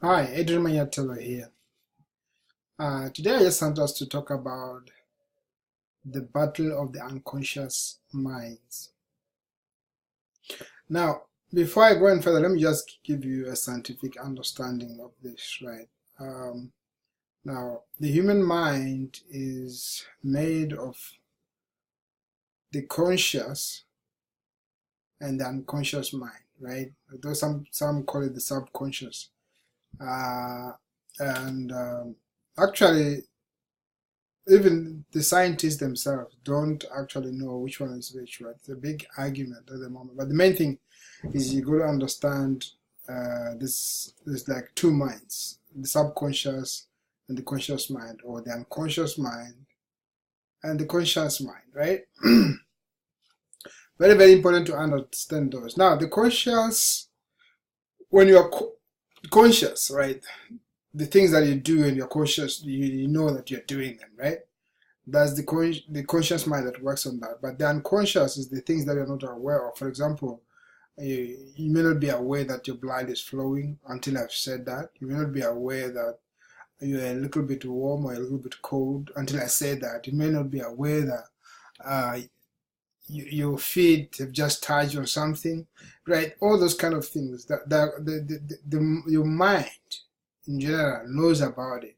Hi, Adrian Manyathelo here. Today I just want us to talk about the battle of the unconscious minds. Now, before I go any further, let me just give you a scientific understanding of this, right? Now, the human mind is made of the conscious and the unconscious mind, right? Though some call it the subconscious. And actually, even the scientists themselves don't actually know which one is which, right? It's a big argument at the moment. But the main thing is you got to understand there's like two minds, the subconscious and the conscious mind, or the unconscious mind and the conscious mind, right? Very, very important to understand those. Now, the conscious, when you are conscious, right? The things that you do and you're conscious, you know that you're doing them, right? That's the conscious mind that works on that. But the unconscious is the things that you're not aware of. For example, you may not be aware that your blood is flowing until I've said that. You may not be aware that you're a little bit warm or a little bit cold until I say that. You may not be aware that your feet have just touched on something, right? All those kind of things. Your mind in general knows about it,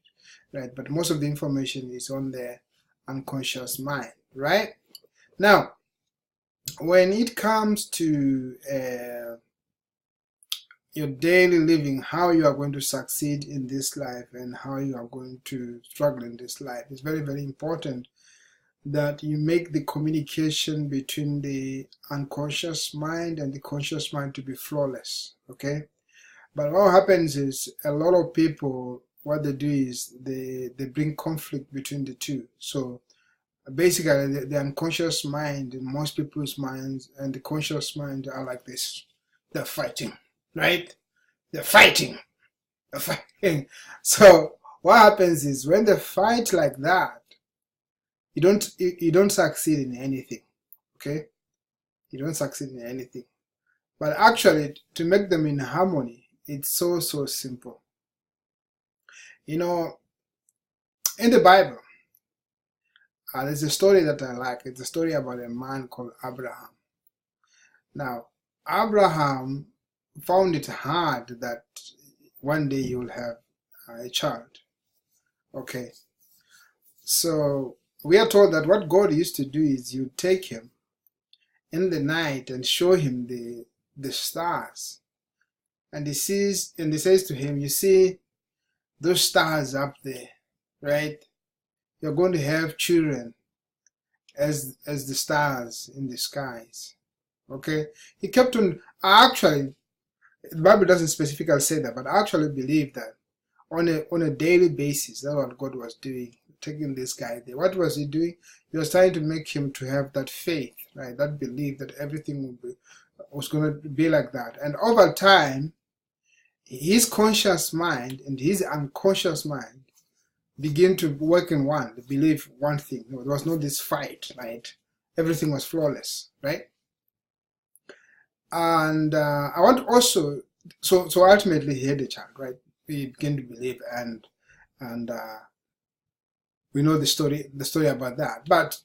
right? But most of the information is on the unconscious mind, right? Now, when it comes to your daily living, how you are going to succeed in this life and how you are going to struggle in this life, it's very, very important that you make the communication between the unconscious mind and the conscious mind to be flawless, okay? But what happens is a lot of people, what they do is they bring conflict between the two. So basically the unconscious mind in most people's minds and the conscious mind are like this. They're fighting, right? They're fighting. They're fighting. So what happens is when they fight like that, you don't succeed in anything, okay? You don't succeed in anything. But actually, to make them in harmony, it's so simple. You know, in the Bible, there's a story that I like. It's a story about a man called Abraham. Now, Abraham found it hard that one day he will have a child. Okay, so we are told that what God used to do is you take him in the night and show him the stars, and he says to him, you see those stars up there, right? You're going to have children as the stars in the skies. Okay, he kept on. Actually, the Bible doesn't specifically say that, but I actually believe that on a daily basis, that's what God was doing, taking this guy there. What was he doing? He was trying to make him to have that faith, right? That belief that everything was going to be like that. And over time, his conscious mind and his unconscious mind begin to work in one. They believe one thing. No, there was no this fight, right? Everything was flawless, right? And I want also, so ultimately he had a child, right? We begin to believe, and we know the story about that. But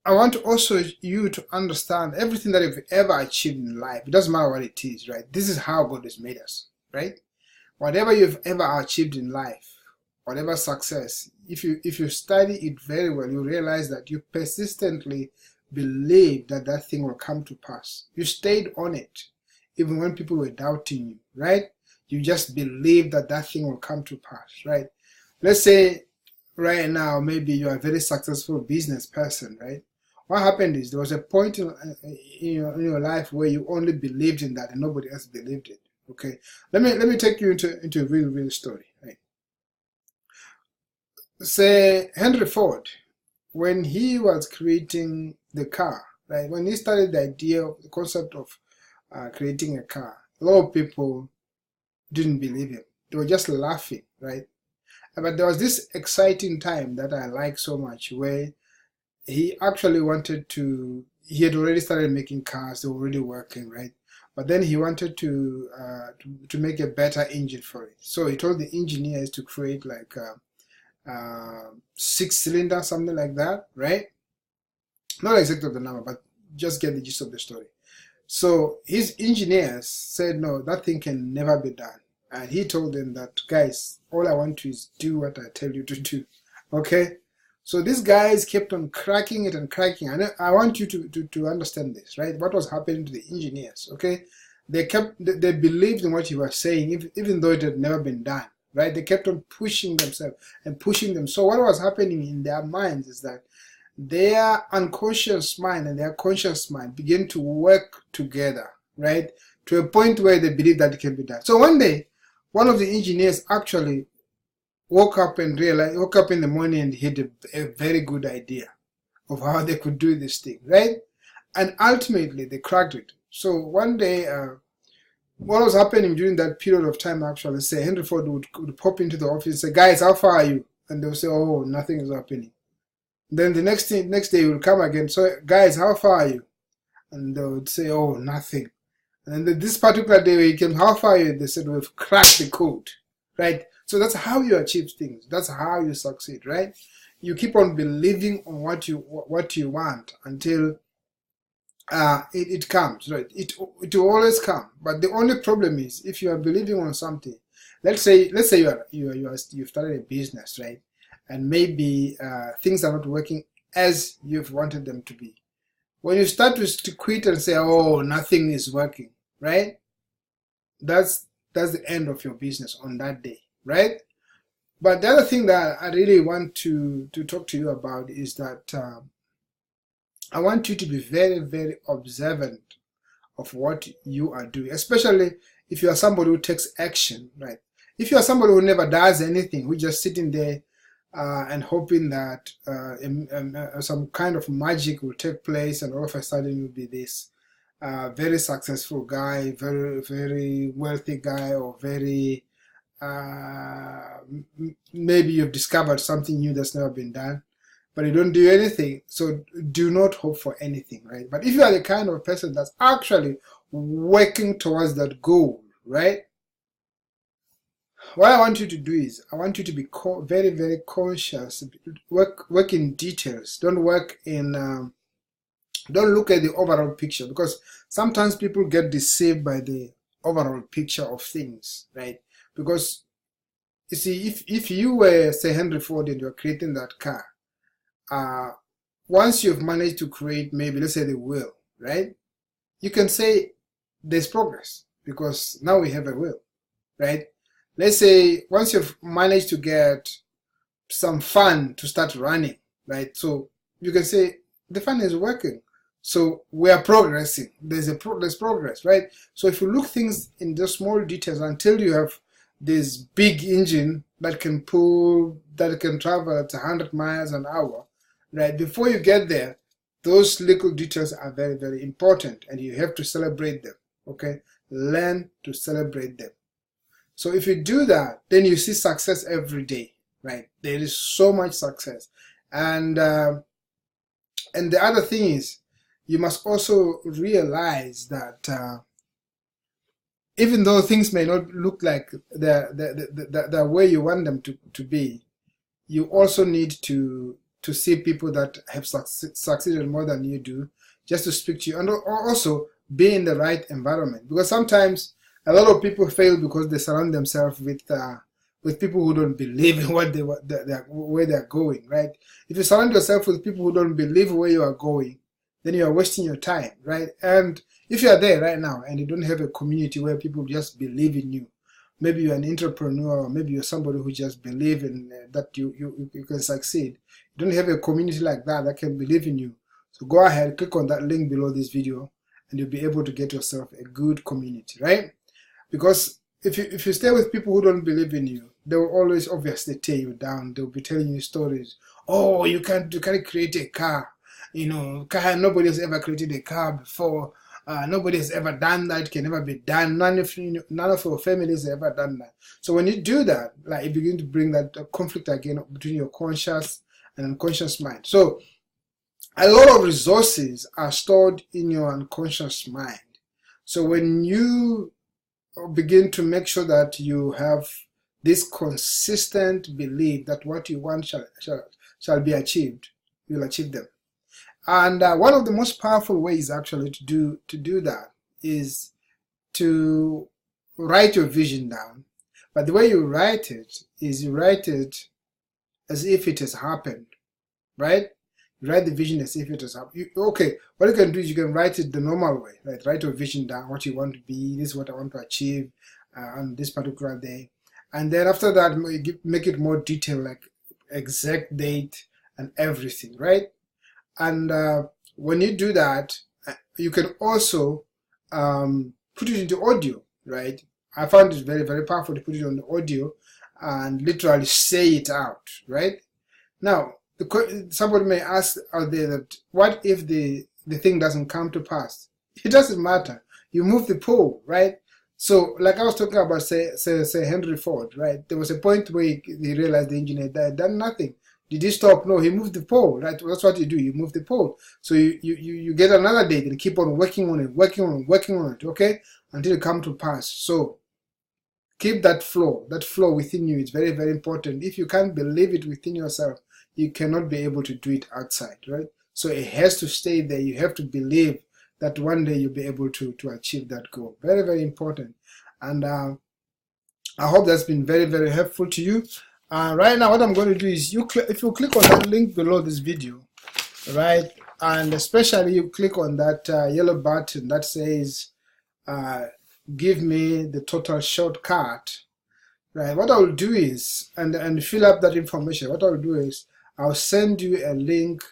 I want also you to understand everything that you've ever achieved in life. It doesn't matter what it is, right? This is how God has made us, right? Whatever you've ever achieved in life, whatever success, if you study it very well, you realize that you persistently believe that that thing will come to pass. You stayed on it, even when people were doubting you, right? You just believe that that thing will come to pass, right? Let's say right now, maybe you are a very successful business person, right? What happened is there was a point in your life where you only believed in that and nobody else believed it. Okay, let me take you into a real story, right? Say Henry Ford, when he was creating the car, right? When he started the idea of the concept of creating a car, a lot of people didn't believe him. They were just laughing, right? But there was this exciting time that I like so much where he actually wanted to, he had already started making cars, they were already working, right? but then he wanted to make a better engine for it. So he told the engineers to create like 6-cylinder, something like that, right? Not exactly the number, but just get the gist of the story. So his engineers said, no, that thing can never be done. And he told them that, guys, all I want to is do what I tell you to do. Okay? So these guys kept on cracking it and cracking. And I want you to understand this, right? What was happening to the engineers, okay? They believed in what he was saying, even though it had never been done, right? They kept on pushing themselves and pushing them. So what was happening in their minds is that their unconscious mind and their conscious mind begin to work together, right? To a point where they believe that it can be done. So one day, one of the engineers actually woke up in the morning and had a very good idea of how they could do this thing, right? And ultimately, they cracked it. So one day, what was happening during that period of time, actually, say Henry Ford would pop into the office and say, guys, how far are you? And they'll say, oh, nothing is happening. Then the next day he will come again. So, guys, how far are you? And they would say, oh, nothing. And then this particular day he came, how far are you? They said, we've cracked the code, right? So that's how you achieve things. That's how you succeed, right? You keep on believing on what you want until it comes, right? It will always come. But the only problem is if you are believing on something. Let's say you've started a business, right? And maybe things are not working as you've wanted them to be. When you start to quit and say, oh, nothing is working, right? That's the end of your business on that day, right? But the other thing that I really want to talk to you about is that I want you to be very, very observant of what you are doing, especially if you are somebody who takes action, right? If you are somebody who never does anything, who just sitting there and hoping that some kind of magic will take place and all of a sudden you'll be this very successful guy, very, very wealthy guy, or very, maybe you've discovered something new that's never been done, but you don't do anything. So do not hope for anything, right? But if you are the kind of person that's actually working towards that goal, right? What I want you to do is, I want you to be very, very conscious. Work in details. Don't work in. Don't look at the overall picture, because sometimes people get deceived by the overall picture of things, right? Because you see, if you were, say, Henry Ford and you're creating that car, once you've managed to create, maybe let's say the wheel, right? You can say there's progress because now we have a wheel, right? Let's say once you've managed to get some fan to start running, right? So you can say the fan is working. So we are progressing. There's progress, right? So if you look things in the small details until you have this big engine that can travel at 100 miles an hour, right? Before you get there, those little details are very, very important, and you have to celebrate them, okay? Learn to celebrate them. So if you do that, then you see success every day, right? There is so much success. And the other thing is, you must also realize that even though things may not look like the way you want them to be, you also need to see people that have succeeded more than you do, just to speak to you, and also be in the right environment. Because sometimes a lot of people fail because they surround themselves with people who don't believe in where they're going, right? If you surround yourself with people who don't believe where you are going, then you are wasting your time, right? And if you are there right now and you don't have a community where people just believe in you, maybe you're an entrepreneur, or maybe you're somebody who just believes in that you can succeed. You don't have a community like that can believe in you. So go ahead, click on that link below this video, and you'll be able to get yourself a good community, right? Because if you stay with people who don't believe in you, they will always obviously tear you down. They'll be telling you stories. Oh, you can't create a car. Nobody has ever created a car before. Nobody has ever done that. It can never be done. None of your families have ever done that. So when you do that, like, you begin to bring that conflict again between your conscious and unconscious mind. So a lot of resources are stored in your unconscious mind. So when you begin to make sure that you have this consistent belief that what you want shall be achieved, you'll achieve them. And one of the most powerful ways actually to do that is to write your vision down. But the way you write it is you write it as if it has happened, right? You write the vision as if it has happened. Okay, what you can do is you can write it the normal way, right? Write your vision down, what you want to be, this is what I want to achieve on this particular day. And then after that, make it more detailed, like exact date and everything, right? And when you do that, you can also put it into audio, right? I found it very, very powerful to put it on the audio and literally say it out, right? Now, somebody may ask out there that what if the thing doesn't come to pass? It doesn't matter. You move the pole, right? So, like I was talking about, say Henry Ford, right? There was a point where he realized the engine had done nothing. Did he stop? No, he moved the pole, right? That's what you do. You move the pole. So you get another day and keep on working on it, okay? Until it come to pass. So keep that flow within you. It's very, very important. If you can't believe it within yourself, you cannot be able to do it outside, right? So it has to stay there. You have to believe that one day you'll be able to achieve that goal. Very, very important. And I hope that's been very, very helpful to you. Right now, what I'm going to do is if you click on that link below this video, right, and especially you click on that yellow button that says give me the total shortcut, right, what I'll do is, and fill up that information, what I'll do is I'll send you a link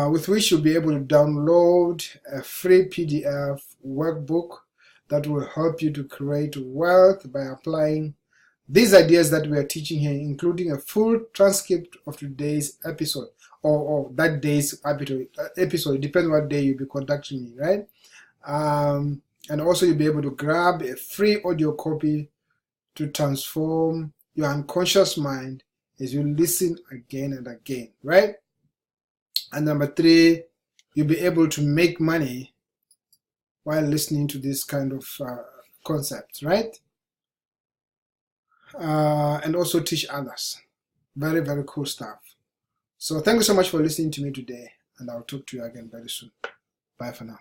with which you'll be able to download a free PDF workbook that will help you to create wealth by applying these ideas that we are teaching here, including a full transcript of today's episode or that day's episode. It depends what day you'll be contacting me, right? And also you'll be able to grab a free audio copy to transform your unconscious mind as you listen again and again, right? And number 3, you'll be able to make money while listening to this kind of concepts, right? And also teach others. Very, very cool stuff. So thank you so much for listening to me today, and I'll talk to you again very soon. Bye for now.